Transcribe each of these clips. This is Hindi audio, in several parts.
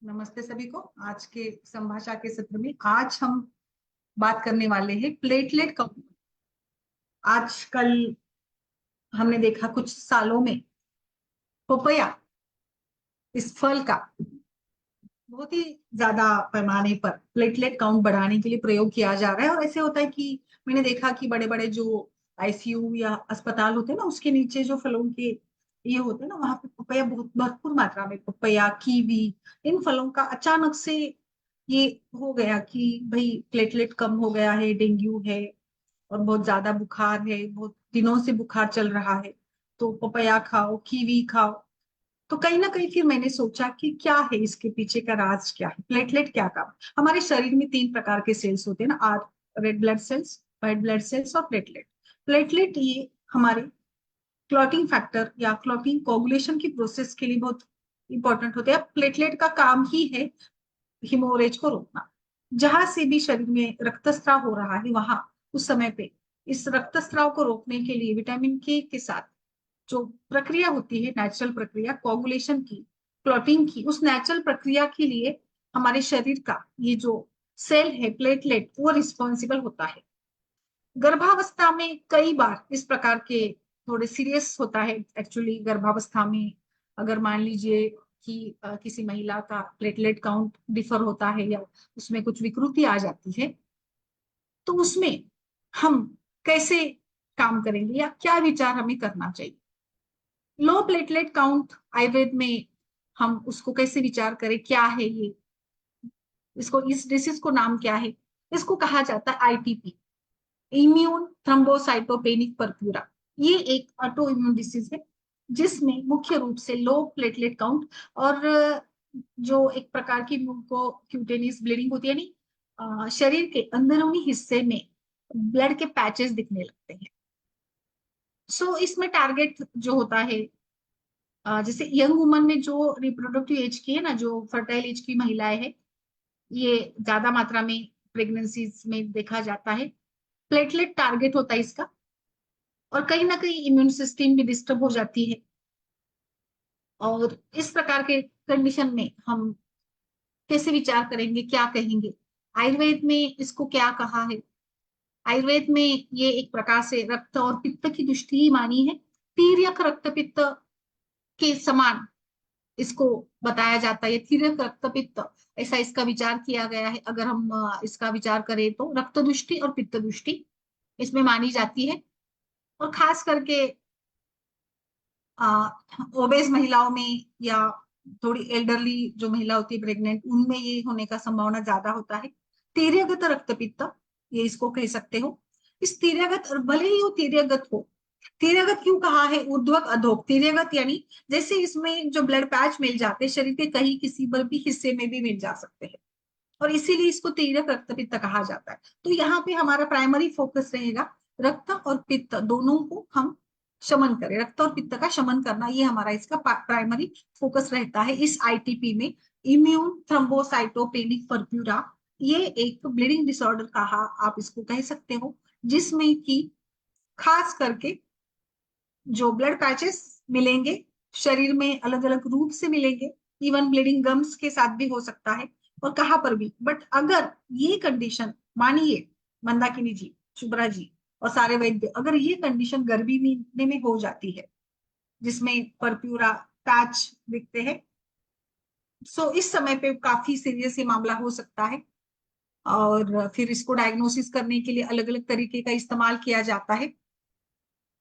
नमस्ते सभी को। आज के संभाषा के सत्र में आज हम बात करने वाले हैं प्लेटलेट काउंट। आजकल हमने देखा कुछ सालों में पपया इस फल का बहुत ही ज्यादा पैमाने पर प्लेटलेट काउंट बढ़ाने के लिए प्रयोग किया जा रहा है। और ऐसे होता है कि मैंने देखा कि बड़े बड़े जो आईसीयू या अस्पताल होते हैं ना, उसके नीचे जो फलों के ये होते हैं ना, वहां पे पपया बहुत भरपूर मात्रा में, पपया कीवी, इन फलों का अचानक से ये हो गया कि भाई प्लेटलेट कम हो गया है, डेंगू है और बहुत ज्यादा बुखार है, बहुत दिनों से बुखार चल रहा है, तो पपया खाओ, कीवी खाओ। तो कहीं ना कहीं फिर मैंने सोचा कि क्या है इसके पीछे का राज, क्या है प्लेटलेट, क्या काम। हमारे शरीर में तीन प्रकार के सेल्स होते हैं ना, are red blood cells, white blood cells और प्लेटलेट। प्लेटलेट ये हमारे क्लॉटिंग फैक्टर या क्लॉटिंग कोगुलेशन की प्रोसेस के लिए बहुत इंपॉर्टेंट होते हैं। प्लेटलेट का काम ही है हिमोरेज को रोकना। जहां से भी शरीर में रक्तस्राव हो रहा है वहां उस समय पे इस रक्तस्राव को रोकने के लिए विटामिन के साथ जो प्रक्रिया होती है, नेचुरल प्रक्रिया कोगुलेशन की, क्लॉटिंग की, उस नेचुरल प्रक्रिया के लिए हमारे शरीर का ये जो सेल है प्लेटलेट, वो रिस्पॉन्सिबल होता है। गर्भावस्था में कई बार इस प्रकार के थोड़े सीरियस होता है एक्चुअली। गर्भावस्था में अगर मान लीजिए कि किसी महिला का प्लेटलेट काउंट डिफर होता है या उसमें कुछ विकृति आ जाती है, तो उसमें हम कैसे काम करेंगे या क्या विचार हमें करना चाहिए। लो प्लेटलेट काउंट आयुर्वेद में हम उसको कैसे विचार करें, क्या है ये, इसको, इस डिसीज को नाम क्या है। इसको कहा जाता है आईटीपी, इम्यून थ्रोम्बोसाइटोपेनिक परप्यूरा। ये एक ऑटो इम्यून डिसीज है जिसमें मुख्य रूप से लो प्लेटलेट काउंट और जो एक प्रकार की म्यूको क्यूटेनियस ब्लीडिंग होती है, नहीं शरीर के अंदरूनी हिस्से में ब्लड के पैचेस दिखने लगते हैं। सो इसमें टारगेट जो होता है, जैसे यंग वुमन में जो रिप्रोडक्टिव एज की है ना, जो फर्टाइल एज की महिलाएं हैं, ये ज्यादा मात्रा में प्रेगनेंसीज में देखा जाता है। प्लेटलेट टारगेट होता है इसका, और कहीं ना कहीं इम्यून सिस्टम भी डिस्टर्ब हो जाती है। और इस प्रकार के कंडीशन में हम कैसे विचार करेंगे, क्या कहेंगे। आयुर्वेद में इसको क्या कहा है। आयुर्वेद में ये एक प्रकार से रक्त और पित्त की दृष्टि ही मानी है। तिर्यक रक्त पित्त के समान इसको बताया जाता है, तिर्यक रक्त पित्त, ऐसा इसका विचार किया गया है। अगर हम इसका विचार करें तो रक्त दृष्टि और पित्त दृष्टि इसमें मानी जाती है। और खास करके ओबेस महिलाओं में या थोड़ी एल्डरली जो महिला होती है प्रेग्नेंट, उनमें ये होने का संभावना ज्यादा होता है। तीर्यगत रक्तपित्त ये इसको कह सकते हो। इस तीर्यगत, और भले ही वो तीर्यगत हो, तीर्यगत क्यों कहा है, ऊर्ध्वक अधोक तीर्यगत, यानी जैसे इसमें जो ब्लड पैच मिल जाते हैं शरीर के कहीं किसी पर भी हिस्से में भी मिल जा सकते हैं, और इसीलिए इसको तीर्यक रक्तपित्त कहा जाता है। तो यहाँ पे हमारा प्राइमरी फोकस रहेगा रक्त और पित्त दोनों को हम शमन करें, रक्त और पित्त का शमन करना, ये हमारा इसका प्राइमरी फोकस रहता है इस आईटीपी में। इम्यून थ्रोम्बोसाइटोपेनिक परप्यूरा ये एक ब्लीडिंग डिसऑर्डर कहा आप इसको कह सकते हो, जिसमें कि खास करके जो ब्लड पैचेस मिलेंगे शरीर में अलग अलग रूप से मिलेंगे, इवन ब्लीडिंग गम्स के साथ भी हो सकता है और कहाँ पर भी। बट अगर ये कंडीशन, मानिए मंदाकिनी जी, शुभ्रा जी और सारे वैद्य, अगर ये कंडीशन गर्मी महीने में हो जाती है जिसमें परप्यूरा पैच दिखते हैं, सो इस समय पे काफी सीरियस ये मामला हो सकता है। और फिर इसको डायग्नोसिस करने के लिए अलग अलग तरीके का इस्तेमाल किया जाता है।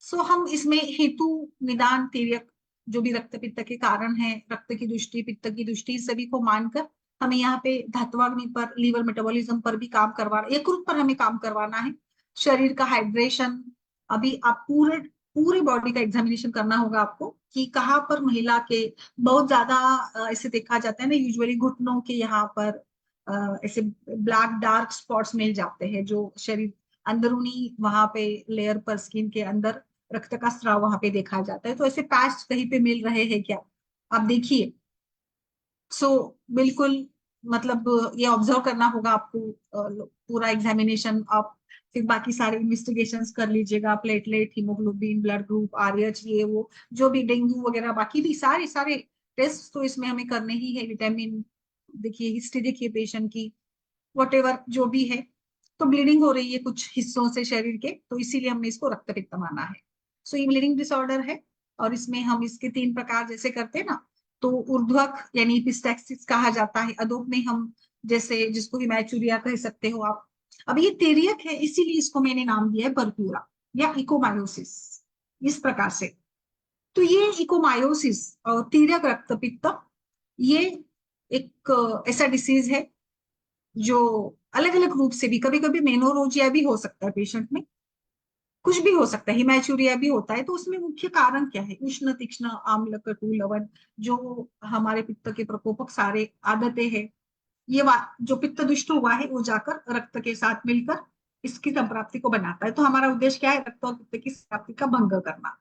सो हम इसमें हेतु निदान तिर्यक जो भी रक्त पित्त के कारण है, रक्त की दृष्टि, पित्त की दृष्टि, सभी को मानकर हमें यहाँ पे धात्वाग्नि पर, लीवर मेटाबॉलिज्म पर भी काम करवाना, यकृत पर हमें काम करवाना है, शरीर का हाइड्रेशन। अभी आप पूरे पूरे बॉडी का एग्जामिनेशन करना होगा आपको कि कहाँ पर महिला के बहुत ज्यादा ऐसे देखा जाता है ना, यूजुअली घुटनों के यहाँ पर ऐसे ब्लैक डार्क स्पॉट्स मिल जाते हैं, जो शरीर अंदरूनी वहां पे लेयर पर, स्किन के अंदर रक्त का स्राव वहां पे देखा जाता है। तो ऐसे पैच कहीं पे मिल रहे हैं क्या, आप देखिए। सो बिल्कुल, मतलब ये ऑब्जर्व करना होगा आपको। पूरा एग्जामिनेशन आप फिर बाकी सारे इन्वेस्टिगेशंस कर लीजिएगा, platelet, haemoglobin, blood group, RH, ये वो जो भी डेंगू वगैरह बाकी भी सारे सारे टेस्ट तो इसमें हमें करने ही है, विटामिन देखिए हिस्ट्री देखिए पेशेंट की, वॉटेवर जो भी है, तो ब्लीडिंग हो रही है कुछ हिस्सों से शरीर के, तो इसीलिए हमने इसको रक्त पित्त माना है। सो ये ब्लीडिंग डिसऑर्डर है, और इसमें हम इसके 3 प्रकार जैसे करते हैं ना, तो ऊर्ध्वक यानी एपिस्टैक्सिस कहा जाता है, अधोक में हम जैसे जिसको हिमैचुरिया कह सकते हो आप। अब ये तिर्यक है, इसीलिए इसको मैंने नाम दिया है परप्यूरा या इकोमायोसिस, इस प्रकार से। तो ये इकोमायोसिस और तिर्यक रक्तपित्त, ये एक ऐसा डिसीज है जो अलग अलग रूप से भी, कभी कभी मेनोरोजिया भी हो सकता है पेशेंट में, कुछ भी हो सकता है, हिमैचुरिया भी होता है। तो उसमें मुख्य कारण क्या है? उष्ण तीक्ष्ण आम्ल कटु लवण, जो हमारे पित्त के प्रकोपक सारे आदतें हैं, ये जो पित्त दुष्ट हुआ है वो जाकर रक्त के साथ मिलकर इसकी संप्राप्ति को बनाता है। तो हमारा उद्देश्य क्या है? रक्त और पित्त की संप्राप्ति का भंग करना।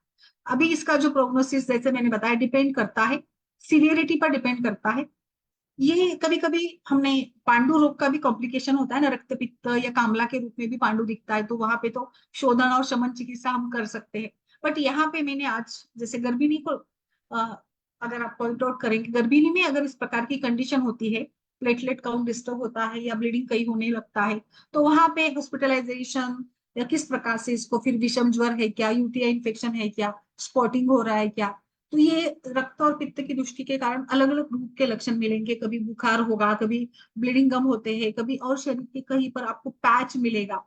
अभी इसका जो प्रोग्नोसिस जैसे मैंने बताया डिपेंड करता है, सीवियरिटी पर डिपेंड करता है। ये कभी कभी हमने पांडु रोग का भी कॉम्प्लिकेशन होता है ना, रक्त पित्त या कामला के रूप में भी पांडु दिखता है, तो वहां पे तो शोधन और शमन चिकित्सा हम कर सकते हैं। बट यहाँ पे मैंने आज जैसे गर्भिणी को अगर आप पॉइंट आउट करेंगे, गर्भिणी में अगर इस प्रकार की कंडीशन होती है, प्लेटलेट काउंट डिस्टर्ब होता है या ब्लीडिंग कहीं होने लगता है, तो वहां पे हॉस्पिटलाइजेशन या किस प्रकार से इसको, फिर विषम ज्वर है क्या, यूटीआई इन्फेक्शन है क्या, स्पॉटिंग हो रहा है क्या, तो ये रक्त और पित्त की दृष्टि के कारण अलग अलग रूप के लक्षण मिलेंगे। कभी बुखार होगा, कभी ब्लीडिंग कम होते हैं, कभी और शरीर के कहीं पर आपको पैच मिलेगा।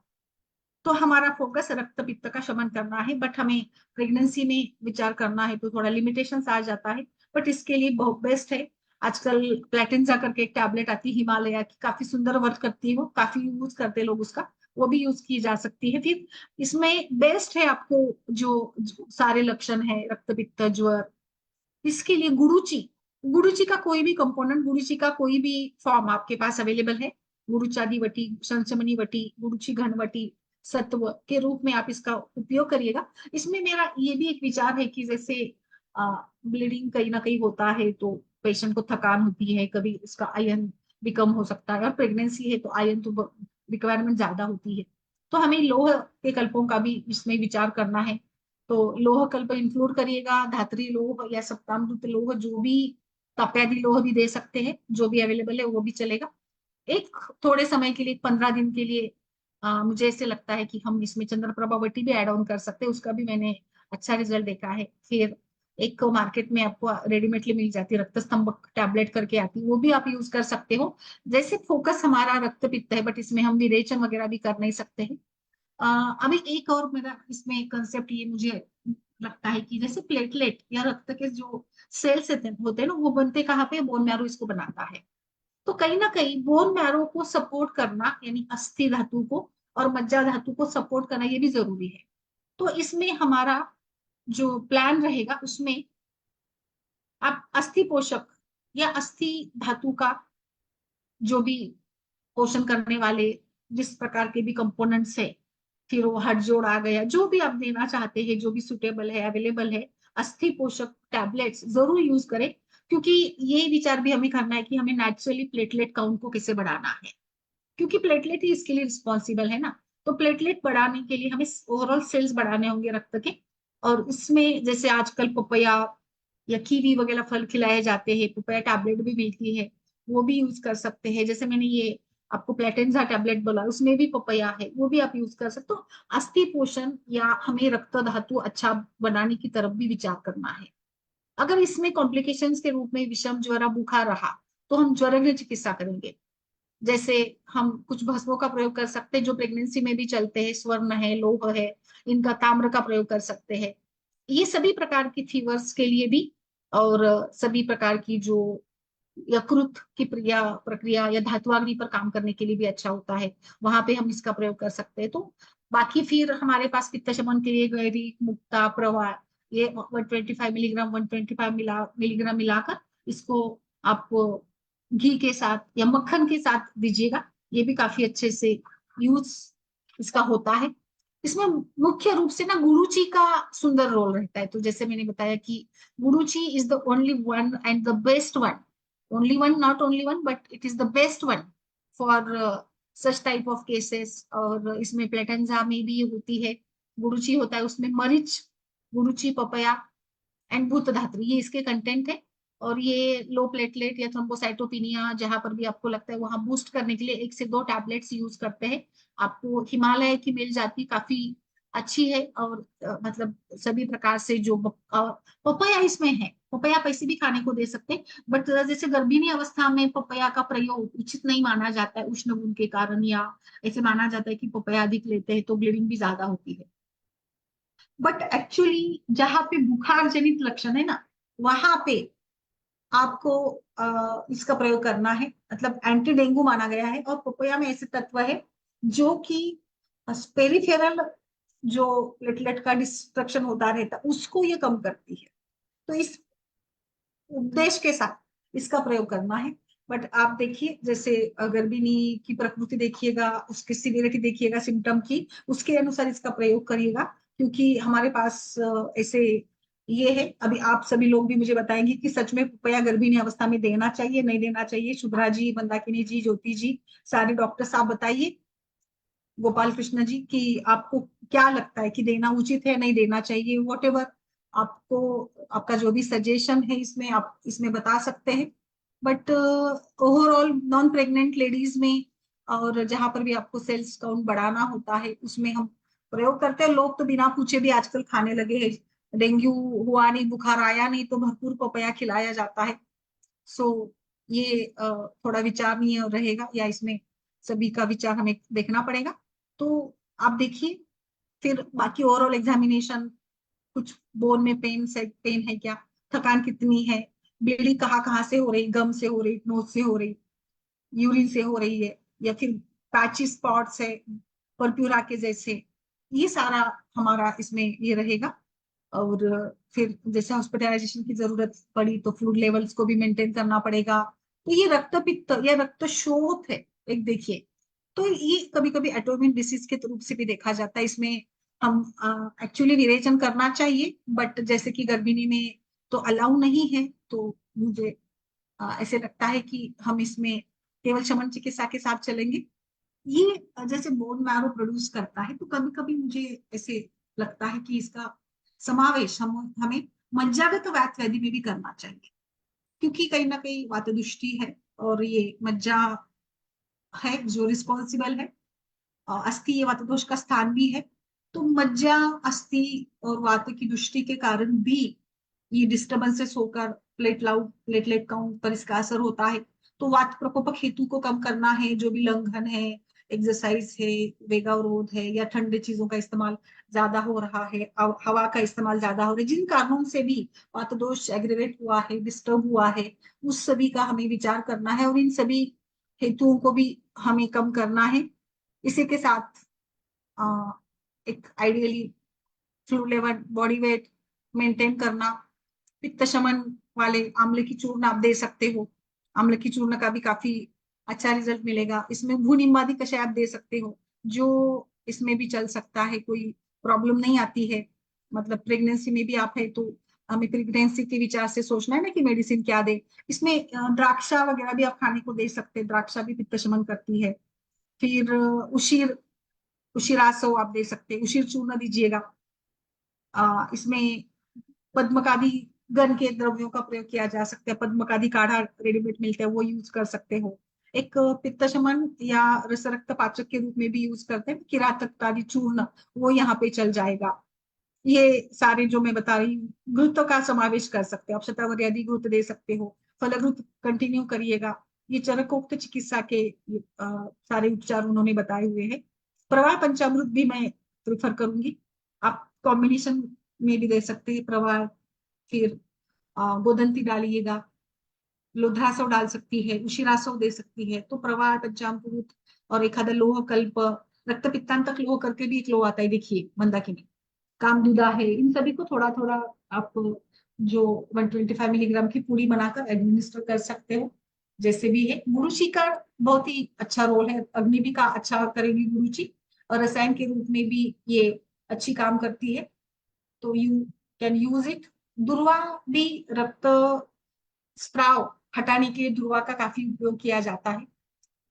तो हमारा फोकस रक्त पित्त का शमन करना है, बट हमें प्रेगनेंसी में विचार करना है तो थोड़ा लिमिटेशन आ जाता है। बट इसके लिए बहुत बेस्ट है, आजकल प्लेटेंजा करके एक टैबलेट आती है हिमालय की, काफी सुंदर वर्क करती है, वो काफी यूज करते हैं लोग उसका, वो भी यूज की जा सकती है। फिर इसमें बेस्ट है आपको जो सारे लक्षण है रक्त पित्त ज्वर, इसके लिए गुरुची, गुरुची का कोई भी कंपोनेंट, गुरुची का कोई भी फॉर्म आपके पास अवेलेबल है, गुरुचादी वटी, संचमनी वटी, गुरुची घनवटी सत्व के रूप में आप इसका उपयोग करिएगा। इसमें मेरा ये भी एक विचार है कि जैसे ब्लीडिंग कहीं ना कहीं होता है तो पेशेंट को थकान होती है, कभी इसका आयरन भी कम हो सकता है, और प्रेगनेंसी है तो आयरन तो रिक्वायरमेंट ज्यादा होती है, तो हमें लोह के कल्पों का भी इसमें विचार करना है। तो लोह कल्प इंक्लूड करिएगा, धात्री लोह या सप्तामृत लोह, जो भी तपेदी लोह भी दे सकते हैं, जो भी अवेलेबल है वो भी चलेगा। एक थोड़े समय के लिए 15 दिन के लिए मुझे ऐसे लगता है कि हम इसमें चंद्रप्रभा वटी भी एड ऑन कर सकते हैं, उसका भी मैंने अच्छा रिजल्ट देखा है। फिर एक मार्केट में आपको रेडीमेडली मिल जाती है रक्त स्तंभक टैबलेट करके आती है, वो भी आप यूज कर सकते हो। जैसे फोकस हमारा रक्त पित्त है, बट इसमें हम विरेचन वगैरह भी कर नहीं सकते हैं। अभी एक और मेरा इसमें कंसेप्ट ये मुझे लगता है कि जैसे प्लेटलेट या रक्त के जो सेल्स होते हैं ना, वो बनते कहाँ पे? बोन मैरो इसको बनाता है। तो कहीं ना कहीं बोन मैरो को सपोर्ट करना, यानी अस्थि धातु को और मज्जा धातु को सपोर्ट करना, ये भी जरूरी है। तो इसमें हमारा जो प्लान रहेगा उसमें आप अस्थि पोषक या अस्थि धातु का जो भी पोषण करने वाले जिस प्रकार के भी कंपोनेंट्स है, फिर वो हड जोड़ आ गया, जो भी आप देना चाहते हैं, जो भी सुटेबल है अवेलेबल है, अस्थि पोषक टैबलेट्स जरूर यूज करें। क्योंकि ये विचार भी हमें करना है कि हमें नेचुरली प्लेटलेट काउंट को कैसे बढ़ाना है, क्योंकि प्लेटलेट ही इसके लिए रिस्पॉन्सिबल है ना। तो प्लेटलेट बढ़ाने के लिए हमें ओवरऑल सेल्स बढ़ाने होंगे रक्त के, और इसमें जैसे आजकल पपैया या कीवी वगैरह फल खिलाए जाते हैं, पपैया टैबलेट भी मिलती है, वो भी यूज कर सकते हैं। जैसे मैंने ये आपको प्लेटेंजा टैबलेट बोला, उसमें भी पपैया है, वो भी आप यूज कर सकते हो। अस्थि पोषण या हमें रक्त धातु अच्छा बनाने की तरफ भी विचार करना है। अगर इसमें कॉम्प्लिकेशंस के रूप में विषम ज्वर बुखार रहा, तो हम ज्वरज्ञ चिकित्सा करेंगे। जैसे हम कुछ भस्मों का प्रयोग कर सकते हैं जो प्रेगनेंसी में भी चलते हैं, स्वर्ण है, लोह है, इनका ताम्र का प्रयोग कर सकते हैं। ये सभी प्रकार की फीवर्स के लिए भी, और सभी प्रकार की जो यकृत की प्रक्रिया या धातुअग्नि पर काम करने के लिए भी अच्छा होता है, वहां पे हम इसका प्रयोग कर सकते हैं। तो बाकी फिर हमारे पास पित्त शमन के लिए गैरी मुक्ता प्रवाह, ये 125 मिलीग्राम 125 मिलीग्राम मिलाकर इसको आप घी के साथ या मक्खन के साथ दीजिएगा, ये भी काफी अच्छे से यूज इसका होता है। इसमें मुख्य रूप से ना गुरुची का सुंदर रोल रहता है। तो जैसे मैंने बताया कि गुरुची is the only one and the best one, only one, not only one, but it is the best one for such type of cases. और इसमें प्लेटेंजा में भी होती है, गुरुची होता है, उसमें मरीच, गुरुची, पपया एंड भूत धात्री, ये इसके कंटेंट है। और ये लो प्लेटलेट या थ्रोम्बोसाइटोपिनिया जहां पर भी आपको लगता है वहां बूस्ट करने के लिए 1 से 2 टैबलेट्स यूज करते हैं। आपको हिमालय की मिल जाती, काफी अच्छी है, और मतलब सभी प्रकार से जो पपैया इसमें है, पपैया पैसे भी खाने को दे सकते हैं। बट जैसे गर्भिणी अवस्था में पपैया का प्रयोग उचित नहीं माना जाता है उष्ण गुण के कारण, या ऐसे माना जाता है कि पपैया अधिक लेते हैं तो ब्लीडिंग भी ज्यादा होती है। बट एक्चुअली जहां पे बुखार जनित लक्षण है ना, वहां पे आपको इसका प्रयोग करना है, मतलब एंटी डेंगू माना गया है। और पपैया में ऐसे तत्व है जो कि पेरिफेरल जो प्लेटलेट का डिस्ट्रक्शन होता रहता उसको ये कम करती है। तो इस उद्देश्य के साथ इसका प्रयोग करना है। बट आप देखिए, जैसे गर्भिणी की प्रकृति देखिएगा, उसकी सिवियरिटी देखिएगा सिम्टम की, उसके अनुसार इसका प्रयोग करिएगा। क्योंकि हमारे पास ऐसे ये है, अभी आप सभी लोग भी मुझे बताएंगे कि सच में पपैया गर्भिणी अवस्था में देना चाहिए नहीं देना चाहिए। शुभ्रा जी, मंदाकिनी जी, ज्योति जी, सारे डॉक्टर साहब बताइए, गोपाल कृष्ण जी, कि आपको क्या लगता है कि देना उचित है नहीं देना चाहिए। वॉट एवर आपको, आपका जो भी सजेशन है इसमें आप इसमें बता सकते हैं। But overall non pregnant ladies में और जहां पर भी आपको सेल्स काउंट बढ़ाना होता है उसमें हम प्रयोग करते हैं। लोग तो बिना पूछे भी आजकल खाने लगे हैं। डेंगू हुआ नहीं, बुखार आया नहीं, तो भरपूर पपैया खिलाया जाता है। सो ये थोड़ा विचारणीय रहेगा, या इसमें सभी का विचार हमें देखना पड़ेगा। तो आप देखिए, फिर बाकी ओवरऑल एग्जामिनेशन, कुछ बोन में पेन है क्या, थकान कितनी है, ब्लीडिंग कहाँ कहाँ से हो रही, गम से हो रही, नोज से हो रही, यूरिन से हो रही है, या फिर पैची स्पॉट्स है परप्यूरा के जैसे, ये सारा हमारा इसमें ये रहेगा। और फिर जैसे हॉस्पिटलाइजेशन की जरूरत पड़ी तो फ्लूइड लेवल्स को भी मेंटेन करना पड़ेगा। तो ये रक्त पित्त या रक्त शोथ है एक, देखिए। तो ये कभी कभी एटोमिक डिसीज के रूप से भी देखा जाता है। इसमें हम एक्चुअली विरेचन करना चाहिए, बट जैसे कि गर्भिणी में तो अलाउ नहीं है, तो मुझे ऐसे लगता है कि हम इसमें केवल शमन चिकित्सा के साथ चलेंगे। ये जैसे बोन मैरो प्रोड्यूस करता है, तो कभी कभी मुझे ऐसे लगता है कि इसका समावेश हमें मज्जागत वात वेदी में भी करना चाहिए। क्योंकि कहीं ना कहीं वातदुष्टि है, और ये मज्जा है जो रिस्पॉन्सिबल है। अस्थि ये वातदोष का स्थान भी है। तो मज्जा, अस्थि और वात की दृष्टि के कारण भी ये डिस्टर्बेंसेस होकर प्लेटलेट काउंट पर इसका असर होता है। तो वात प्रकोपक हेतु को कम करना है, जो भी लंघन है, एक्सरसाइज है, वेगावरोध है, या ठंडे चीजों का इस्तेमाल ज्यादा हो रहा है, हवा का इस्तेमाल ज्यादा हो रहा है, जिन कारणों से भी वात दोष एग्रीवेट हुआ है, डिस्टर्ब हुआ है, उस सभी का हमें विचार करना है, और इन सभी हेतुओं को भी हमें कम करना है। इसी के साथ एक ideally fluid level, body weight maintain करना, पित्त शमन वाले आंवले की चूर्ण आप दे सकते हो। आंवले की चूर्ण का भी काफी अच्छा रिजल्ट मिलेगा। इसमें भूनिम्बादी कषाय आप दे सकते हो, जो इसमें भी चल सकता है, कोई प्रॉब्लम नहीं आती है। मतलब प्रेगनेंसी में भी आप है तो हमें प्रेगनेंसी के विचार से सोचना है ना कि मेडिसिन क्या दे। इसमें द्राक्षा वगैरह भी आप खाने को दे सकते हैं, द्राक्षा भी पित्त शमन करती है। फिर उशीर, उशीरासव आप दे सकते हैं, उशीर चूर्ण दीजिएगा। इसमें पद्मकादी गण के द्रव्यों का प्रयोग किया जा सकता है। पद्मकादी काढ़ा रेडीमेड मिलता है, वो यूज कर सकते हो। एक पित्त शमन या रस रक्त पाचक के रूप में भी यूज करते हैं, किरातकादी चूर्ण, वो यहाँ पे चल जाएगा। ये सारे जो मैं बता रही हूँ, घृत का समावेश कर सकते हो आप, शतावरी आदि घृत दे सकते हो, फलघृत कंटिन्यू करिएगा। ये चरकोक्त चिकित्सा के सारे उपचार उन्होंने बताए हुए हैं। प्रवाह पंचामृत भी मैं प्रिफर करूंगी, आप कॉम्बिनेशन में भी दे सकते हैं प्रवाह। फिर गोदंती डालिएगा, लुद्रासव डाल सकती है, उशिरासव दे सकती है। तो प्रवाह पंचामृत और एखादा लोह कल्प, रक्त पित्तांतक लोह करके भी एक लोह आता है, देखिए मंदाकिनी, कामदुदा है, इन सभी को थोड़ा थोड़ा आप जो 125 मिलीग्राम की पूरी बनाकर एडमिनिस्टर कर सकते हो। जैसे भी है, गुरुची का बहुत ही अच्छा रोल है, अग्नि भी का अच्छा करेगी गुरुची, और रसायन के रूप में भी ये अच्छी काम करती है। तो यू कैन यूज इट। दुर्वा भी रक्त स्त्राव हटाने के लिए दुर्वा का काफी उपयोग किया जाता है।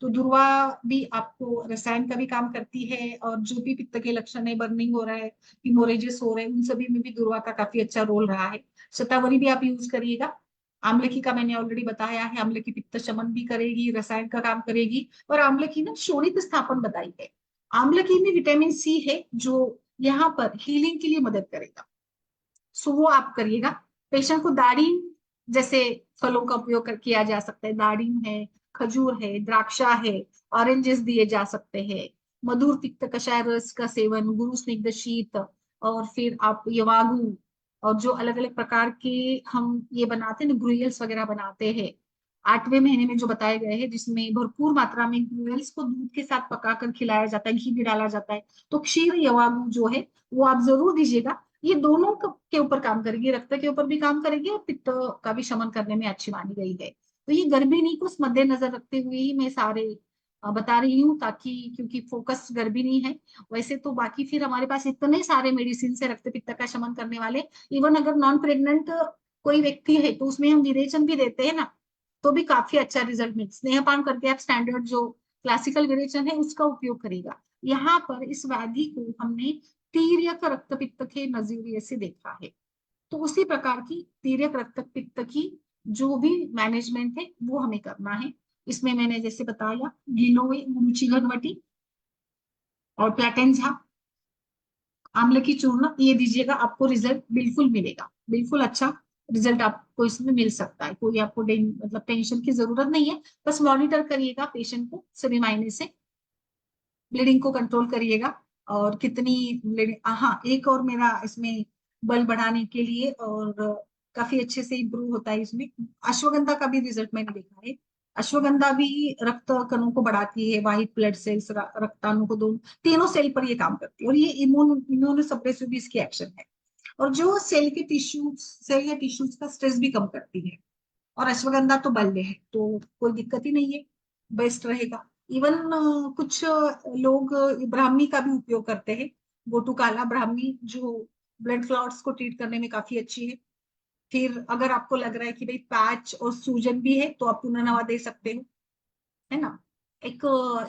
तो दुर्वा भी आपको रसायन का भी काम करती है, और जो भी पित्त के लक्षण है, बर्निंग हो रहा है, हिमोरेजिस हो रहे हैं, उन सभी में भी दुर्वा का काफी अच्छा रोल रहा है। शतावरी भी आप यूज करिएगा। आमलकी का मैंने ऑलरेडी बताया है, आमलकी पित्त शमन भी करेगी, रसायन का काम करेगी। और आमलकी ना शोणित स्थापन बताई है। आमलकी में विटामिन सी है जो यहाँ पर हीलिंग के लिए मदद करेगा। सो वो आप करिएगा। पेशेंट को दाड़ीम जैसे फलों का उपयोग किया जा सकता है। दाड़ीम है, खजूर है, द्राक्षा है, ऑरेंजेस दिए जा सकते हैं। मधुर तिक्त कषाय रस का सेवन, गुरु स्निग्ध शीत, और फिर आप यवागु, और जो अलग अलग प्रकार के हम ये बनाते हैं ना, ग्रुएल्स वगैरह बनाते हैं 8वें महीने में जो बताए गए हैं, जिसमें भरपूर मात्रा में ग्रुएल्स को दूध के साथ पकाकर खिलाया जाता है, घी भी डाला जाता है। तो क्षीर यवागु जो है वो आप जरूर दीजिएगा। ये दोनों के ऊपर काम करेगी, रक्त के ऊपर भी काम करेगी और पित्त का भी शमन करने में अच्छी मानी गई है। तो ये गर्भिणी को मद्देनजर रखते हुए ही मैं सारे बता रही हूँ, ताकि क्योंकि फोकस गर्भिणी है। वैसे तो बाकी फिर हमारे पास इतने सारे मेडिसिन है रक्त पित्त का शमन करने वाले। इवन अगर नॉन प्रेग्नेंट कोई व्यक्ति है तो उसमें हम विरेचन भी देते हैं ना, तो भी काफी अच्छा रिजल्ट मिलता है। स्नेहपान करके आप स्टैंडर्ड जो क्लासिकल विरेचन है उसका उपयोग करेगा। यहाँ पर इस व्याधि को हमने तीर्यक रक्तपित्त के नजरिए से देखा है। तो उसी प्रकार की तीर्यक रक्तपित्त की जो भी मैनेजमेंट है वो हमें करना है। इसमें मैंने जैसे बताया गिलोय, रुचि घनवटी और प्लेटेंजा, आंवले की चूर्ण ये दीजिएगा, आपको रिजल्ट बिल्कुल मिलेगा, बिल्कुल अच्छा रिजल्ट आपको इसमें मिल सकता है। कोई आपको मतलब टेंशन की जरूरत नहीं है। बस मॉनिटर करिएगा पेशेंट को सभी मायने से, ब्लीडिंग को कंट्रोल करिएगा। और कितनी ब्लीडिंग, हाँ एक और मेरा इसमें बल बढ़ाने के लिए और काफी अच्छे से इम्प्रूव होता है इसमें, अश्वगंधा का भी रिजल्ट मैंने देखा है। अश्वगंधा भी रक्त कणों को बढ़ाती है, व्हाइट ब्लड सेल्स, रक्ताणु को, दोनों तीनों सेल पर ये काम करती है। और ये इम्यूनो सप्रेसिव भी इसकी एक्शन है। और जो सेल के टिश्यूज, सेल या टिश्यूज का स्ट्रेस भी कम करती है। और अश्वगंधा तो बल्ले है, तो कोई दिक्कत ही नहीं है, बेस्ट रहेगा। इवन कुछ लोग ब्राह्मी का भी उपयोग करते हैं। गोटुकाला ब्राह्मी जो ब्लड क्लॉट्स को ट्रीट करने में काफी अच्छी है। फिर अगर आपको लग रहा है कि भाई पैच और सूजन भी है तो आप पुनर्नवा दे सकते हो, है ना। एक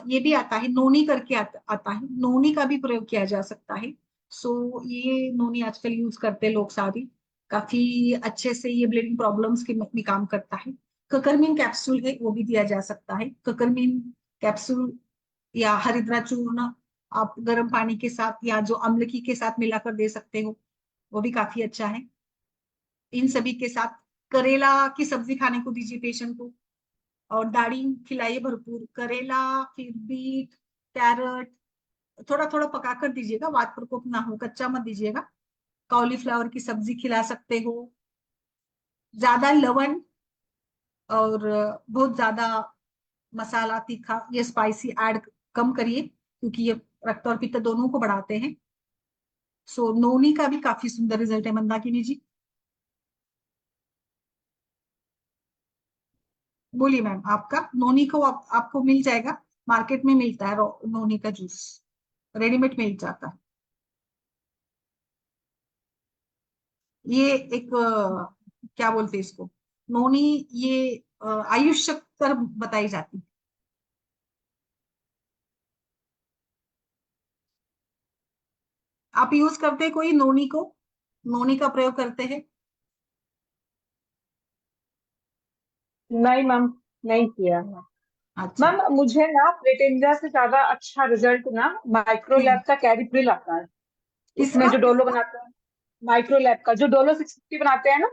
ये भी आता है नोनी करके आता है, नोनी का भी प्रयोग किया जा सकता है। सो ये नोनी आजकल यूज करते हैं लोग सारी, काफी अच्छे से ये ब्लीडिंग प्रॉब्लम्स के में काम करता है। ककरमीन कैप्सूल है वो भी दिया जा सकता है। ककरमीन कैप्सूल या हरिद्रा चूर्ण आप गर्म पानी के साथ या जो अम्लकी के साथ मिलाकर दे सकते हो, वो भी काफी अच्छा है। इन सभी के साथ करेला की सब्जी खाने को दीजिए पेशेंट को, और दाढ़ी खिलाइए भरपूर। करेला, फिर बीट, कैरट थोड़ा थोड़ा पका कर दीजिएगा, वात प्रकोप ना हो, कच्चा मत दीजिएगा। कॉलीफ्लावर की सब्जी खिला सकते हो। ज्यादा लवण और बहुत ज्यादा मसाला तीखा ये स्पाइसी ऐड कम करिए, क्योंकि ये रक्त और पित्त दोनों को बढ़ाते हैं। सो नोनी का भी काफी सुंदर रिजल्ट है मंदाकिनी जी। बोलिए मैम, आपका नोनी को आपको मिल जाएगा, मार्केट में मिलता है नोनी का जूस, रेडीमेड मिल जाता है। ये एक क्या बोलते हैं इसको, नोनी, ये आयुष शक्कर बताई जाती है। आप यूज करते हैं कोई नोनी को, नोनी का प्रयोग करते हैं? नहीं मैम, नहीं किया है। अच्छा। मैम मुझे ना प्लेटेंजा से ज्यादा अच्छा रिजल्ट ना माइक्रोलैब हम्म। का कैरिप्रिल आता है। उसमें किसका जो डोलो किसका? बनाते हैं, माइक्रोलैब का जो डोलो 650 बनाते हैं ना,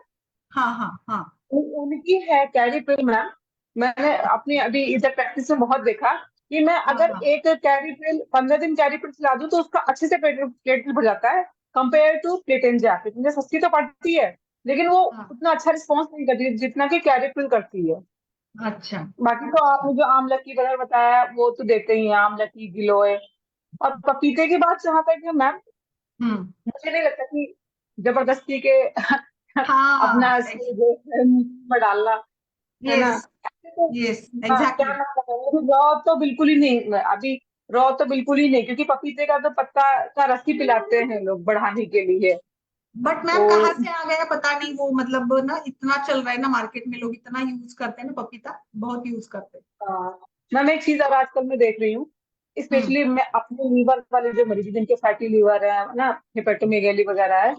हाँ हाँ हाँ। उनकी है कैरिप्रिल मैम। मैंने अपनी अभी इधर प्रैक्टिस में बहुत देखा कि मैं हाँ अगर हाँ। एक कैरिप्रिल 15 दिन कैरिप्रिल चला दूं तो उसका अच्छे से प्लेटलेट बढ़ जाता है। कंपेयर टू प्लेटेंजा, प्लेटेंजा सस्ती तो पड़ती है लेकिन वो हाँ। उतना अच्छा रिस्पॉन्स नहीं करती जितना कि कैरिप्रिल करती है। अच्छा। बाकी तो अच्छा। आपने जो आमलकी वगैरह बताया वो तो देते ही हैं, आमलकी, गिलोय। और पपीते की बात जहां तक है मैम, हम्म। मुझे नहीं लगता कि जबरदस्ती के हाँ। अपना में डालना, है ना। यस। ऐसे तो यस क्या एग्जैक्टली। नाम है, रॉ तो बिल्कुल ही नहीं अभी, रॉ तो बिल्कुल ही नहीं, क्योंकि पपीते का तो पत्ता का रस ही पिलाते हैं लोग बढ़ाने के लिए। बट तो मैम कहाँ से आ गया पता नहीं, वो मतलब ना इतना चल रहा है ना मार्केट में, लोग इतना यूज करते हैं ना पपीता, बहुत यूज करते हैं। मैम एक चीज और आजकल मैं देख रही हूँ, हम्म। स्पेशली मैं अपने लीवर वाले जो मरीज जिनके फैटी लीवर है ना, हेपेटोमेगाली वगैरह है,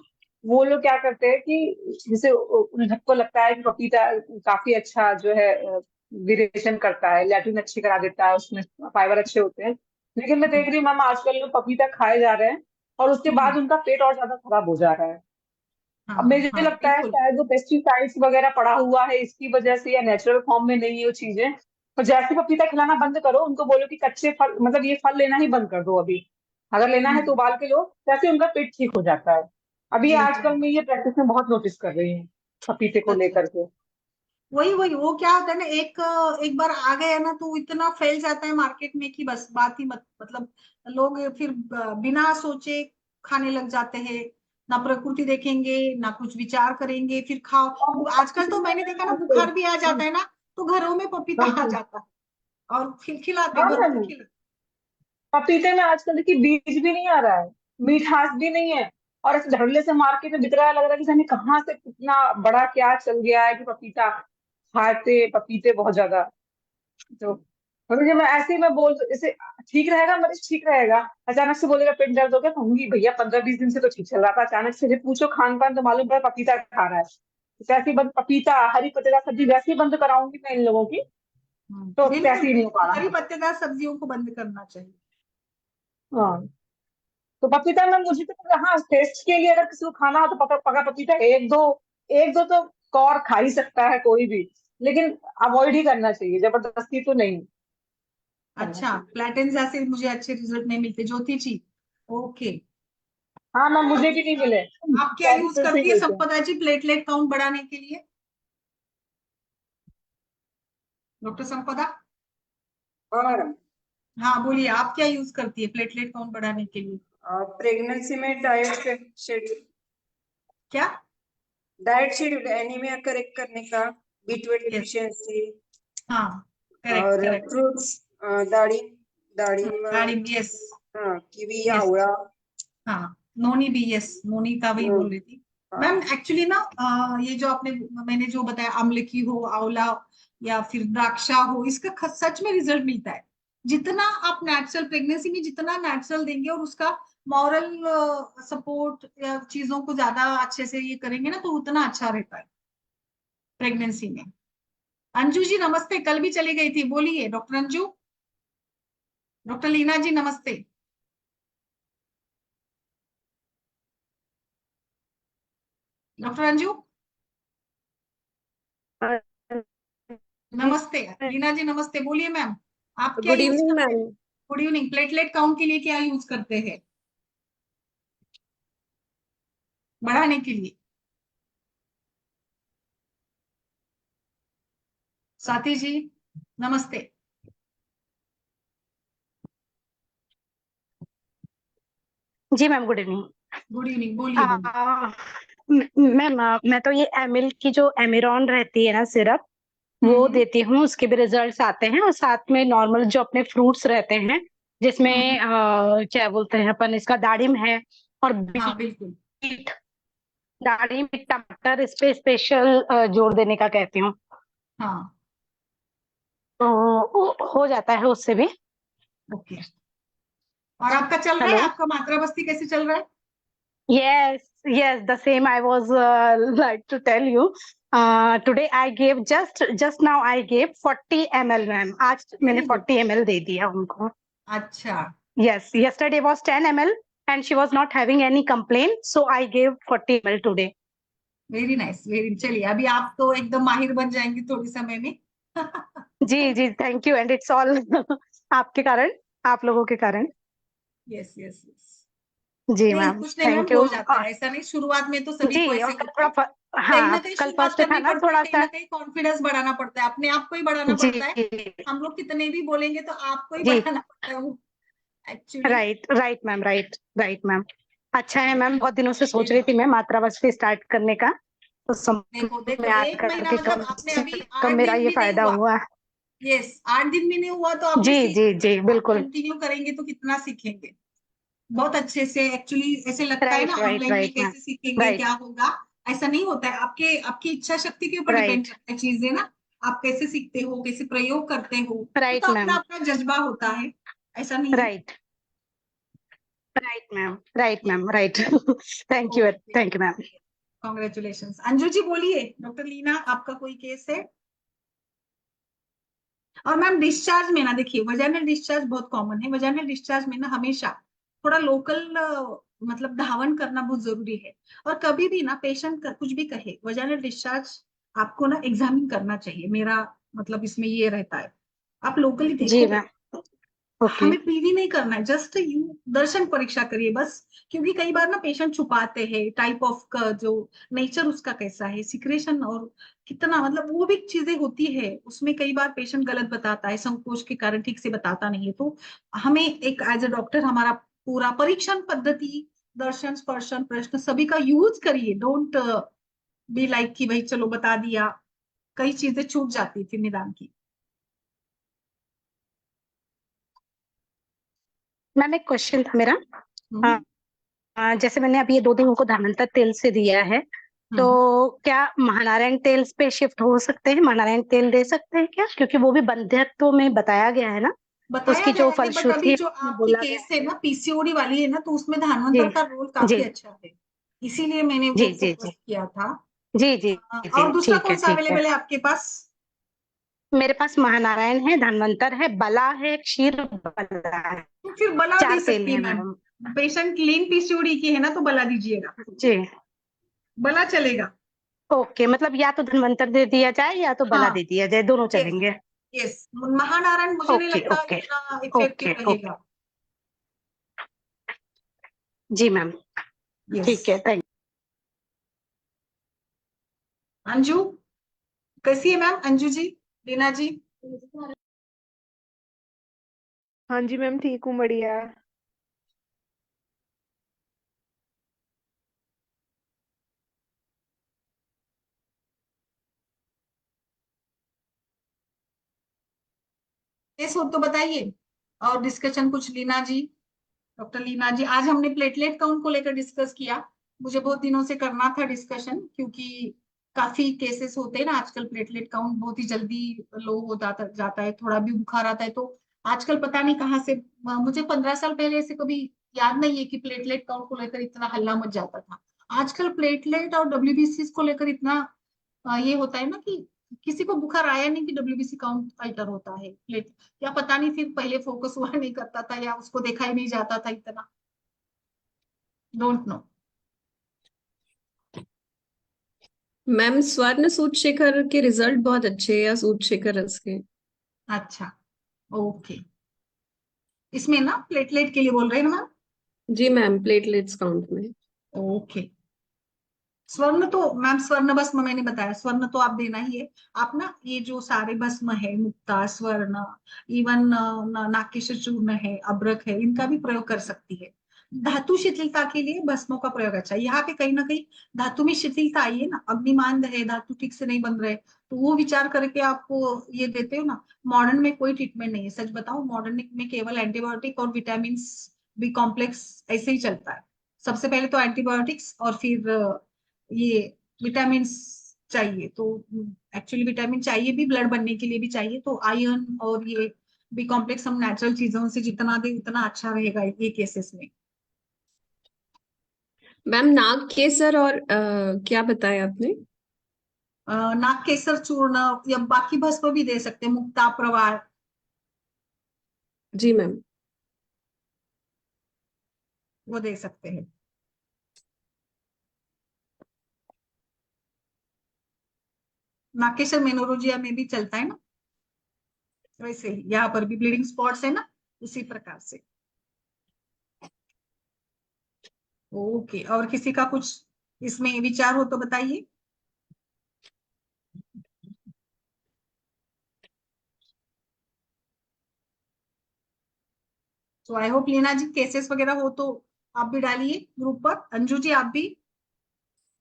वो लोग क्या करते हैं कि जैसे उन सबको लगता है कि पपीता काफी अच्छा जो है विरेचन करता है, लैट्रिन अच्छी करा देता है, उसमें फाइबर अच्छे होते हैं। लेकिन मैं देख रही हूँ मैम आजकल लोग पपीता खाए जा रहे हैं और उसके बाद उनका पेट और ज्यादा खराब हो जा रहा है। अब हाँ मुझे हाँ लगता है बिल्कुल। शायद वो पेस्टिसाइड्स वगैरह पड़ा हुआ है इसकी वजह से, या नेचुरल फॉर्म में नहीं है वो चीजें। तो जैसे पपीता खिलाना बंद करो, उनको बोलो कि कच्चे फल मतलब ये फल लेना ही बंद कर दो अभी, अगर लेना है तो हम्म, उबाल के लो, वैसे उनका पेट ठीक हो जाता है। अभी बिल्कुल। आजकल मैं ये प्रैक्टिस में बहुत नोटिस कर रही हूँ पपीते को सच है। लेकर के। वही वही वो क्या होता है ना, एक बार आ गया ना तो इतना फैल जाता है मार्केट में कि बस बात ही मत, मतलब लोग फिर बिना सोचे खाने लग जाते हैं। ना प्रकृति देखेंगे ना कुछ विचार करेंगे, फिर खाओ। आजकल तो मैंने देखा ना, बुखार भी आ जाता है ना तो घरों में पपीता आ जाता है और फिर खिलाते, हाँ बना के मैम, खिलाते। पपीते में आजकल देखिए बीज भी नहीं आ रहा है, मिठास भी नहीं है, और ऐसे धड़ल्ले से मार्केट में बिक रहा है, लग रहा है कि जाने कहाँ से कितना बड़ा क्या चल गया है कि पपीता खाते पपीते बहुत ज्यादा। तो मतलब जब मैं ऐसे ही मैं बोल इसे ठीक रहेगा, मरीज ठीक रहेगा, अचानक से बोलेगा पेट दर्द हो गया, कहूंगी भैया 15-20 दिन से तो ठीक चल रहा था, अचानक से जब पूछो खान पान तो मालूम पड़ा पपीता खा रहा है। तो कैसे बंद, पपीता हरी पत्तेदार सब्जी वैसे ही बंद कराऊंगी मैं इन लोगों की, तो बिल्कुल कैसे ही नहीं हो पा बिल्कुल, रहा हरी है। पत्तेदार सब्जियों को बंद करना चाहिए। हाँ, तो पपीता में मुझे तो हाँ टेस्ट के लिए अगर किसी को खाना हो तो पका पका पपीता एक दो तो कौर खा ही सकता है कोई भी, लेकिन अवॉइड ही करना चाहिए, जबरदस्ती तो नहीं करना अच्छा, चाहिए। प्लेटेंजा से मुझे अच्छे रिजल्ट नहीं मिलते, ज्योति जी। ओके। हाँ मैम, मुझे भी नहीं मिले, आप क्या यूज कैपिटल से ही करती है मिलते हैं। संपदा जी प्लेटलेट काउंट बढ़ाने के लिए? डॉक्टर संपदा। हाँ मैडम। हाँ बोलिए, आप क्या यूज करती है प्लेटलेट काउंट बढ़ाने के लिए? प्रेगनेंसी में शेड्यूल क्या? डाइट शेड्यूल एनीमिया करेक्ट करने का, B12 यस। डिफिशियंसी, हाँ, करेक्ट और करेक्ट। फ्रूट्स, दाड़िम दाड़िम, दाड़िम, यस। हाँ कीवी, यस। आवड़ा। हाँ, नोनी भी, यस, नोनी का भी बोल रही थी हाँ मैम। एक्चुअली ना ये जो आपने, मैंने जो बताया, आंवले की हो, आंवला या फिर द्राक्षा हो, इसका सच में रिजल्ट मिलता है। जितना आप नेचुरल, प्रेगनेंसी में जितना नेचुरल देंगे और उसका मॉरल सपोर्ट या चीजों को ज्यादा अच्छे से ये करेंगे ना, तो उतना अच्छा रहता है प्रेगनेंसी में। अंजू जी नमस्ते, कल भी चली गई थी, बोलिए डॉक्टर अंजू। डॉक्टर लीना जी नमस्ते। डॉक्टर अंजू नमस्ते। लीना जी नमस्ते, बोलिए मैम। आप क्या गुड यूज इवनिंग करते हैं? Ma'am. Good evening. Platelet count के लिए क्या यूज करते हैं बढ़ाने के लिए? स्वाति जी नमस्ते। जी ma'am, good evening. Good evening, बोलिए बोलिए। मैम, मैं तो ये एमिल की जो एमिरॉन रहती है ना सिरप, वो हम्म देती हूँ, उसके भी रिजल्ट्स आते हैं, और साथ में नॉर्मल जो अपने फ्रूट्स रहते हैं जिसमें हम्म, क्या बोलते हैं अपन, इसका दाड़िम है और हाँ बिल्कुल। बीट, दाड़िम टमाटर, इस पे स्पेशल जोर देने का कहती हूँ, हाँ तो हो जाता है उससे भी। ओके। और आपका चल रहा है, हेलो। आपका मात्रा बस्ती कैसे चल रहा है? Yes, yes, the same I was like to tell you. Today I gave just now I gave 40 ml ma'am, आज मैंने वेरी गुड। 40 ml दे दिया उनको। अच्छा। Yes, yesterday was 10 ml and she was not having any complaint, so I gave 40 ml today. Very nice, very, चलिए अभी आप तो एकदम माहिर बन जाएंगे थोड़ी समय में। जी जी, thank you, and it's all आपके कारण, आप लोगों के कारण। Yes yes yes. जी नहीं मैम, कुछ नहीं मैम, थैंक हो यू। जाता है, ऐसा नहीं, शुरुआत में तो सभी को जी, ऐसे और ही कल होता थोड़ा है। कहीं ना हाँ, कहीं कल शुरुआत फर्स्ट करनी था ना पड़ती है, थोड़ा कहीं ना सा। कहीं कॉन्फिडेंस बढ़ाना पड़ता है, अपने आप को ही बढ़ाना जी पड़ता है। हम लोग कितने भी बोलेंगे तो आपको ही जी, बढ़ाना पड़ता है वो, actually. Right right ma'am, right ma'am. अच्छा है मैम, बहुत दिनों से सोच रही थी मैं मात्रा बस्ती स्टार्ट करने का, तो समझ देखो में देखो, आ एक महीना करके मतलब कम आपने से अभी कम 8 मेरा दिन ये भी नहीं फायदा हुआ। हुआ। यस, 8 दिन भी नहीं हुआ तो आपने जी सीख जी लिया। जी, आप बिल्कुल। कंटिन्यू करेंगे तो कितना सीखेंगे, बहुत अच्छे से। एक्चुअली ऐसे लगता है ना राइट राइट ऑनलाइन में राइट मैम। कैसे सीखेंगे राइट क्या होगा, ऐसा नहीं होता है। आपके आपकी इच्छा शक्ति के ऊपर डिपेंड राइट करता है चीजें ना। आप कैसे सीखते हो, कैसे प्रयोग करते हो, वो राइट तो अपना मैम। अपना जज्बा होता है, ऐसा नहीं है। Right right ma'am right thank you ma'am. Congratulation. Anju ji बोलिए। डॉक्टर लीना, आपका कोई केस है? और मैम डिस्चार्ज में ना देखिए, वजाइनल डिस्चार्ज बहुत कॉमन है। वजाइनल डिस्चार्ज में ना हमेशा थोड़ा लोकल मतलब धावन करना बहुत जरूरी है। और कभी भी ना पेशेंट कुछ भी कहे, वजाइनल डिस्चार्ज आपको ना एग्जामिन करना चाहिए। मेरा मतलब इसमें ये रहता है, आप लोकली जी देखो। मैम ओके हमें पीवी नहीं करना है, जस्ट यू दर्शन परीक्षा करिए बस। क्योंकि कई बार ना पेशेंट छुपाते हैं टाइप ऑफ का जो नेचर उसका कैसा है, सिक्रेशन और कितना, मतलब वो भी चीजें होती है उसमें। कई बार पेशेंट गलत बताता है, संकोच के कारण ठीक से बताता नहीं है। तो हमें एक एज ए डॉक्टर हमारा पूरा परीक्षण पद्धति, दर्शन स्पर्शन प्रश्न सभी का यूज करिए। डोंट बी लाइक कि भाई चलो बता दिया, कई चीजें छूट जाती थी निदान की। मैम एक क्वेश्चन था मेरा। हम्म, जैसे मैंने अभी ये 2 दिन उनको धन्वंतर तेल से दिया है, तो हम्म। क्या महानारायण तेल पे शिफ्ट हो सकते हैं? महानारायण तेल दे सकते हैं क्या? क्योंकि वो भी बंध्यत्व में बताया गया है ना, बताया उसकी गया जो है, बट अभी फलश्रुति जो में आपकी बोला गया केस है ना पीसीओडी वाली है ना, तो उसमें जी धानवंतर का रोल काफी जी अच्छा है। इसीलिए मैंने जी वो जी फोकस जी किया था। जी जी जी और दूसरा ठीक है कौन सा ठीक है। अवेलेबल है आपके पास? मेरे पास महानारायण है, धन्वंतर है, बला है, क्षीर बला है। तो फिर बला दे 4 तेल सकती है है मैम। मैडम। पेशेंट लीन पीसीओडी की है ना, तो बला दीजिएगा, जी बला चलेगा। ओके, मतलब या तो धन्वंतर दे दिया जाए या तो बला हाँ, दे दिया जाए, दोनों यस, चलेंगे। यस। महानारायण मुझे नहीं ओके लगता ओके इतना इफेक्टिव ओके ओके रहेगा। जी मैम यस। ठीक है थैंक। अंजू कैसी है मैम? अंजू जी, लीना जी? हाँ जी मैम, ठीक हूँ, बढ़िया। केस हो तो बताइए। और डिस्कशन कुछ लीना जी, डॉक्टर लीना जी। आज हमने प्लेटलेट काउंट को लेकर डिस्कस किया। मुझे बहुत दिनों से करना था डिस्कशन, क्योंकि काफी केसेस होते हैं ना आजकल। प्लेटलेट काउंट बहुत ही जल्दी लो हो जाता है, थोड़ा भी बुखार आता है तो आजकल पता नहीं कहाँ से। मुझे 15 साल पहले ऐसे कभी याद नहीं है कि प्लेटलेट काउंट को लेकर इतना हल्ला मच जाता था। आजकल प्लेटलेट और डब्ल्यूबीसी को लेकर इतना ये होता है ना कि किसी को बुखार आया नहीं कि डब्ल्यूबीसी काउंट अल्टर होता है। प्लेट या पता नहीं फिर पहले फोकस हुआ नहीं करता था, या उसको देखा ही नहीं जाता था इतना। Don't know. मैम स्वर्ण सूत्रशेखर के रिजल्ट बहुत अच्छे हैं, या सूत्रशेखर रस के? अच्छा, ओके। इसमें ना प्लेटलेट के लिए बोल रहे हैं ना जी मैम, प्लेटलेट्स काउंट में। मैम? ओके। स्वर्ण तो मैम, स्वर्ण भस्म मैंने बताया, स्वर्ण तो आप देना ही है। आप ना ये जो सारे भस्म है, मुक्ता, स्वर्ण, इवन नागकेशर चूर्ण है, अब्रक है, इनका भी प्रयोग कर सकती है। धातु शिथिलता के लिए भस्मों का प्रयोग अच्छा है। यहाँ पे कहीं ना कहीं धातु में शिथिलता आई है ना, अग्निमांद है, धातु ठीक से नहीं बन रहे, तो वो विचार करके आपको ये देते हो ना। मॉडर्न में कोई ट्रीटमेंट नहीं है, सच बताओ। मॉडर्न में केवल एंटीबायोटिक और विटामिन बी कॉम्प्लेक्स ऐसे ही चलता है। सबसे पहले तो एंटीबायोटिक्स और फिर ये विटामिन चाहिए। तो एक्चुअली विटामिन चाहिए भी, ब्लड बनने के लिए भी चाहिए। तो आयरन और ये बी कॉम्प्लेक्स हम नेचुरल चीजों से जितना दे उतना अच्छा रहेगा ये केसेस में। मैम नाग केसर और क्या बताया आपने? नाग केसर चूर्ण या बाकी भस्म भी दे सकते हैं, मुक्ता, प्रवाल, जी मैम। वो दे सकते हैं। नागकेशर मेनोरोजिया में भी चलता है ना, वैसे ही यहाँ पर भी ब्लीडिंग स्पॉट्स है ना, उसी प्रकार से। ओके, और किसी का कुछ इसमें विचार हो तो बताइए। तो I hope Leena ji cases वगैरह हो तो आप भी डालिए ग्रुप पर। अंजू जी आप भी,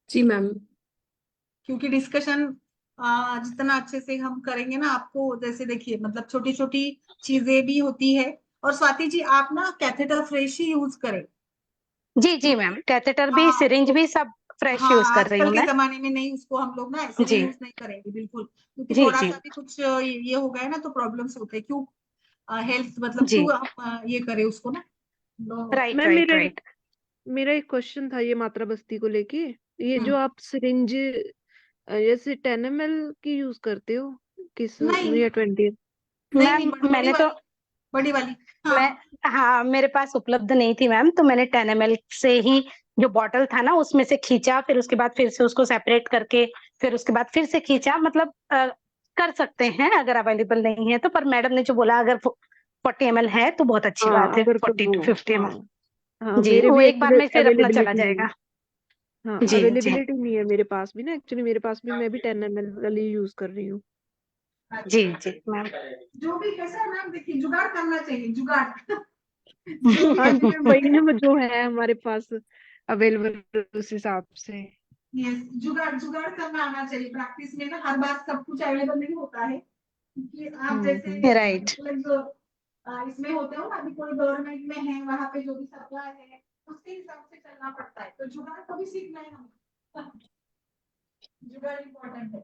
जी मैम। क्योंकि डिस्कशन जितना अच्छे से हम करेंगे ना, आपको जैसे देखिए मतलब छोटी छोटी चीजें भी होती है। और स्वाति जी आप ना कैथेटर फ्रेश ही यूज करें। जी जी मैम, कैथेटर भी, हाँ सिरिंज तो भी सब फ्रेश यूज हाँ, कर रही आजकल हूँ के मैं। जमाने में नहीं, उसको हम लोग ना ऐसे भी जी यूज नहीं करेंगे बिल्कुल, क्योंकि जी थोड़ा जी सा भी कुछ ये हो गया है ना तो प्रॉब्लम्स होते हैं। क्यों हेल्थ मतलब जी क्यों हम ये करें उसको ना। दोनों। Right ma'am right right. मेरा एक क्वेश्चन था ये मात्रा बस्ती को लेके। ये हम्म, जो आप सिरिंज जैसे 10 ml की यूज करते हो किस नहीं या 20? नहीं मैम नहीं, बड़ी मैंने तो वाली, बड़ी वाली। हाँ मैं हाँ मेरे पास उपलब्ध नहीं थी मैम, तो मैंने 10 ml से ही जो बॉटल था ना उसमें से खींचा, फिर उसके बाद फिर से उसको सेपरेट करके फिर उसके बाद फिर से खींचा। मतलब कर सकते हैं अगर अवेलेबल नहीं है तो, पर मैडम ने जो बोला अगर 40 ml है तो बहुत अच्छी हाँ बात है, अगर 40 कब to 50 ml। हाँ हाँ जी, मेरे वो भी एक बार में फिर अपना चला अवेलेबिलिटी नहीं है। जाएगा। हाँ जी जी अवेलेबिलिटी नहीं है मेरे पास भी ना, एक्चुअली मेरे पास भी मैं भी 10 ml वाली यूज कर रही हूँ। जी जी मैम। जो भी कैसा है मैम, देखिए जुगाड़ करना चाहिए, जुगाड़। जो भी हाँ जी मैम, वही available ना वो जो है हमारे पास अवेलेबल उस हिसाब से। यस, जुगाड़ जुगाड़ करना आना चाहिए। प्रैक्टिस में ना हर बार सब कुछ अवेलेबल नहीं होता है, क्योंकि आप जैसे राइट। मतलब इसमें होते हो ना, अभी कोई गवर्नमेंट में है, वहां पे जो भी सप्लाई है उसके हिसाब से चलना पड़ता है, तो जुगाड़ को भी सीखना है हमें। जुगाड़ इम्पोर्टेंट है।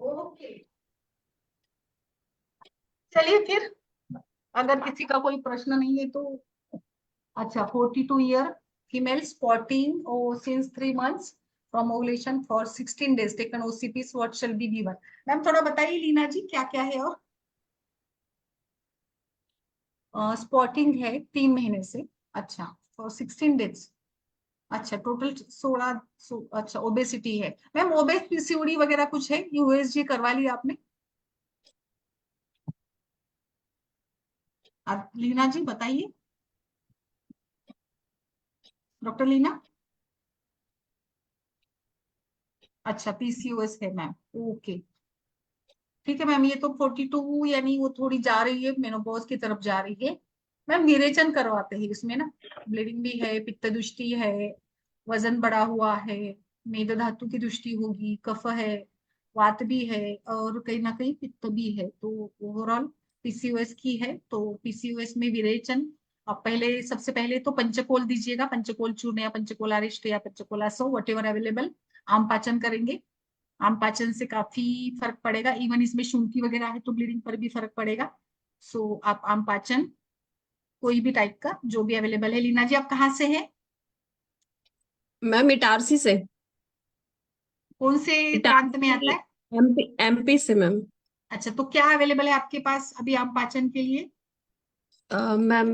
ओके, चलिए फिर, अगर किसी का कोई प्रश्न नहीं है तो। अच्छा, 42 year female spotting since 3 months from ovulation for 16 days taken OCPs, what shall be given? Ma'am थोड़ा बताइए लीना जी, क्या क्या है। और स्पॉटिंग है 3 महीने से। अच्छा, फॉर 16 days। अच्छा, टोटल 16। अच्छा, ओबेसिटी है मैम, ओबेस पीसीओडी वगैरह कुछ है, यूएसजी करवा लिया आपने? आप लीना जी बताइए, डॉक्टर लीना। अच्छा, पीसीओएस है मैम, ओके। ठीक है मैम, ये तो 42 यानी वो थोड़ी जा रही है, मेनोपॉज की तरफ जा रही है। मैम विरेचन करवाते हैं इसमें ना, ब्लीडिंग भी है, पित्त दृष्टि है, वजन बढ़ा हुआ है, मेद धातु की दृष्टि होगी, कफ है, वात भी है, और कहीं ना कहीं पित्त भी है, तो ओवरऑल पीसीओएस की है। तो पीसीओएस में विरेचन, आप पहले सबसे पहले तो पंचकोल दीजिएगा, पंचकोल चूर्ण या पंचकोल अरिष्ट या पंचकोला सौ, वट एवर अवेलेबल। आम पाचन करेंगे, आम पाचन से काफी फर्क पड़ेगा। इवन इसमें शुंठी वगैरह है तो ब्लीडिंग पर भी फर्क पड़ेगा। सो आप आम पाचन कोई भी टाइप का जो भी अवेलेबल है। लीना जी आप कहाँ से हैं? मैम इटारसी से। कौन से प्रांत में आता इटारसी, है? एमपी एमपी से मैम। अच्छा, तो क्या अवेलेबल है आपके पास अभी आम पाचन के लिए? मैम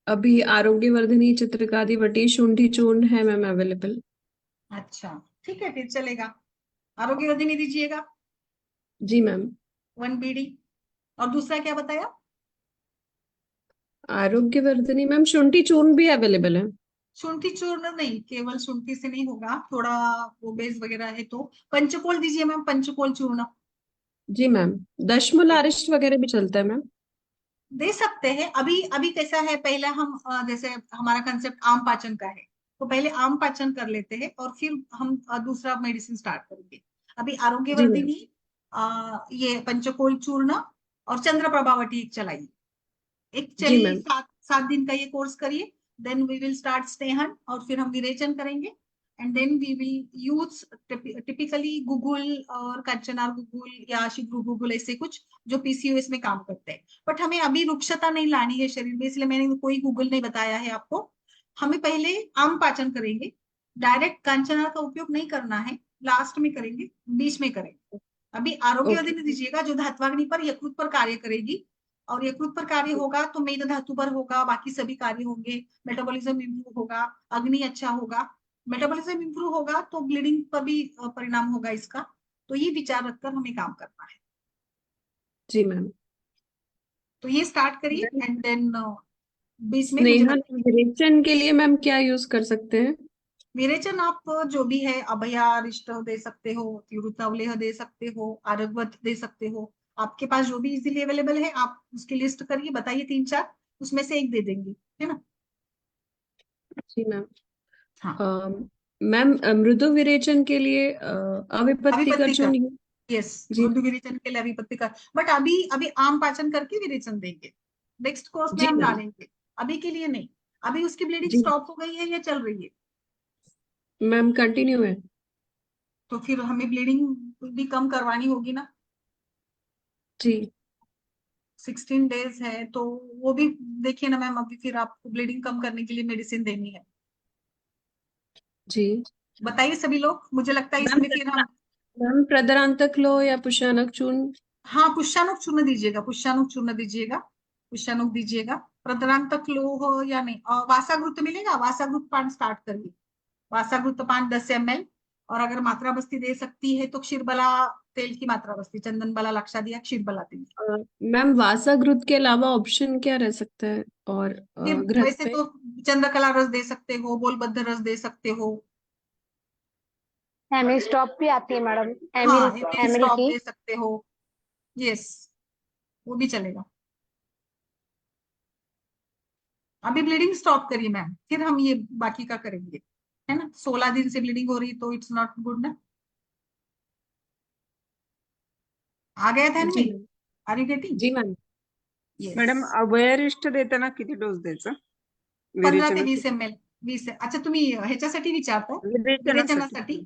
अभी आरोग्यवर्धिनी, चित्रकादि वटी, शुंठी चूर्ण है मैम अवेलेबल। अच्छा, ठीक है, फिर चलेगा। आरोग्यवर्धिनी दीजिएगा जी मैम। 1 बीडी। और दूसरा क्या बताया? आरोग्यवर्धिनी मैम, शुंठी चूर्ण भी अवेलेबल है। शुंठी चूर्ण नहीं, केवल शुंठी से नहीं होगा, थोड़ा ओबेस वगैरह है तो पंचकोल दीजिए मैम, पंचकोल चूर्ण। जी मैम। दशमूल अरिष्ट वगैरह भी चलता है मैम। दे सकते हैं। अभी अभी कैसा है, पहला हम जैसे हमारा कंसेप्ट आम पाचन का है, तो पहले आम पाचन कर लेते हैं और फिर हम दूसरा मेडिसिन स्टार्ट करेंगे। अभी जी मैम। आरोग्यवर्धिनी, ये पंचकोल चूर्ण और चंद्र प्रभावटी एक चलाइए। एक जी चलिए, मैम। 7 दिन का ये कोर्स करिए। Then we will start snehan, और फिर हम विरेचन करेंगे। And then we will use typically guggul और कंचनार गूगल या शिग्रू गूगल, ऐसे कुछ जो पीसीओएस में काम करते हैं। बट हमें अभी रुक्षता नहीं लानी है शरीर में, इसलिए मैंने कोई गूगल नहीं बताया है आपको। हमें पहले आम पाचन करेंगे, डायरेक्ट कांचनार का उपयोग नहीं करना है, लास्ट में करेंगे, बीच में करेंगे। अभी ओके। आरोग्यवर्धिनी दीजिएगा जो धात्वाग्नि पर, यकृत पर कार्य करेगी, और यकृत पर कार्य होगा तो मेद धातु पर होगा, बाकी सभी कार्य होंगे। मेटाबॉलिज्म इंप्रूव होगा, अग्नि अच्छा होगा। मेटाबॉलिज्म इंप्रूव होगा तो ब्लीडिंग पर भी परिणाम होगा इसका। तो ये विचार रखकर हमें काम करना है। जी मैम। तो ये स्टार्ट करिए मैम, एंड देन बीच में मुझे स्नेहन बताइए। विरेचन के लिए मैम क्या यूज कर सकते हैं? विरेचन आप जो भी है, अभया अरिष्ट दे सकते हो, तिरुतवलेह दे सकते हो, आरगवत दे सकते हो। आपके पास जो भी इजीली अवेलेबल है आप उसकी लिस्ट करिए, बताइए 3-4, उसमें से एक दे देंगे, है ना। जी मैम। हाँ, मैम मृदु विरेचन के लिए अविपत्तिकर अभिपत्ति का, चूर्ण। यस, जी मृदु विरेचन के लिए अभिपत्ति का। बट अभी अभी आम पाचन करके विरेचन देंगे, नेक्स्ट कोर्स में जी हम मैम। डालेंगे, अभी के लिए नहीं। अभी उसकी ब्लीडिंग जी स्टॉप हो गई है या चल रही है? मैम, कंटिन्यू है। तो फिर हमें ब्लीडिंग भी कम करवानी होगी ना। जी 16 डेज है तो वो भी देखिए ना मैम, अभी फिर आपको ब्लीडिंग कम करने के लिए मेडिसिन देनी है। जी बताइए सभी लोग, मुझे लगता है मैम। इसमें फिर हम, मैम प्रदरांतक लो या पुष्यानक चूर्ण? हाँ पुष्यानुक चूर्ण दीजिएगा, पुष्यानुक चूर्ण दीजिएगा, पुष्यानुक दीजिएगा। प्रदरांतक लो हो या नहीं, और वासाघृत मिलेगा, वासाघृत पान स्टार्ट करिए। वासाघृत पान 10 ml, और अगर मात्रा बस्ती दे सकती है तो क्षीरबला तेल की मात्रा बस्ती, चंदन बला लक्षा दिया, क्षीरबला तेल। मैम वासाघृत के अलावा ऑप्शन क्या रह सकता है? और फिर घृत वैसे पे? तो चंद्रकला रस दे सकते हो, बोलबद्ध रस दे सकते हो, एमिल स्टॉप भी आती है मैडम, हाँ एमिल एमिल एमिल स्टॉप की। दे सकते हो, यस वो भी चलेगा। अभी ब्लीडिंग स्टॉप करिए मैम, फिर हम ये बाकी का करेंगे, है ना। 16 दिन से ब्लीडिंग हो रही तो इट्स नॉट गुड ना। आ गया था जी इनमें, मैम। Are you getting? जी मैम। यस। मॅडम अभयरिष्ट देताना किती डोस द्यायचं 15 ते विरेचनासाठी 20 ml, 20, अच्छा तुम्ही ह्याच्यासाठी विचारताय, विरेचनासाठी विरेचनासाठी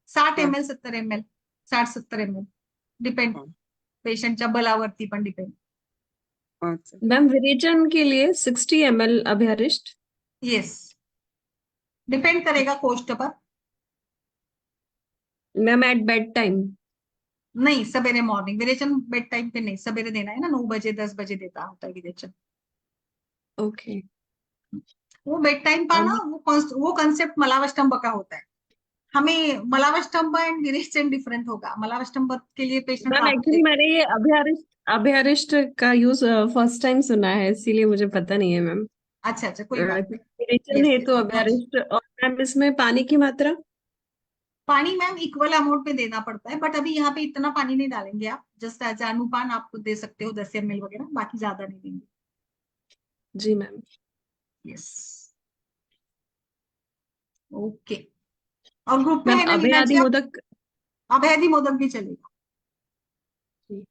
60 हा, ml 70 ml, 60-70 ml, डिपेंड, हा, पेशंटच्या बलावरती पण डिपेंड। अच्छा. मैम विरेचन के लिए 60 ml अभ्यारिष्ट? यस, डिपेंड करेगा कोष्ठ पर। Ma'am at bed time? नहीं, सवेरे मॉर्निंग विरेचन बेड टाइम पे नहीं, सवेरे देना है ना, 9 बजे 10 बजे देता होता है विरेचन। ओके। वो बेड टाइम का ना, वो कंसेप्ट मलावष्टम्ब का होता है। हमें मलावष्टम्ब एंड विरेचन डिफरेंट होगा। मलावष्टम्ब के लिए पेशेंट मैम रात को एक्चुअली मैंने ये अभ्यारिष्ट का यूज फर्स्ट टाइम सुना है, इसीलिए मुझे पता नहीं है मैम। अच्छा अच्छा, कोई बात नहीं। विरेचन यस है यस, तो नो इशू। अभ्यारिष्ट। और मैम इसमें पानी की मात्रा? पानी मैम इक्वल अमाउंट में देना पड़ता है, बट अभी यहाँ पे इतना पानी नहीं डालेंगे आप, जस्ट एज अनुपान आप दे सकते हो 10 ml वगैरह, बाकी ज्यादा नहीं देंगे। जी मैम। Yes, okay. और ग्रुप पे मैम है ना लीना अभयादि जी आप? मोदक? अभेदी मोदक भी चलेगा, जी।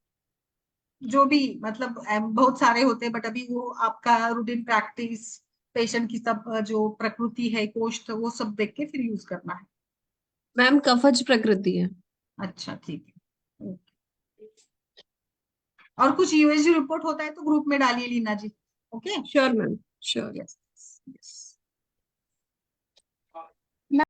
जो भी मतलब बहुत सारे होते हैं, बट अभी वो आपका रूटीन प्रैक्टिस, पेशेंट की सब जो प्रकृति है, कोष्ठ, वो सब देख के फिर यूज करना है। मैम कफज प्रकृति है। अच्छा ठीक है, ओके। और कुछ यूएसजी रिपोर्ट होता है तो ग्रुप में डालिए Leena ji, okay. Sure ma'am, sure. Yes yes.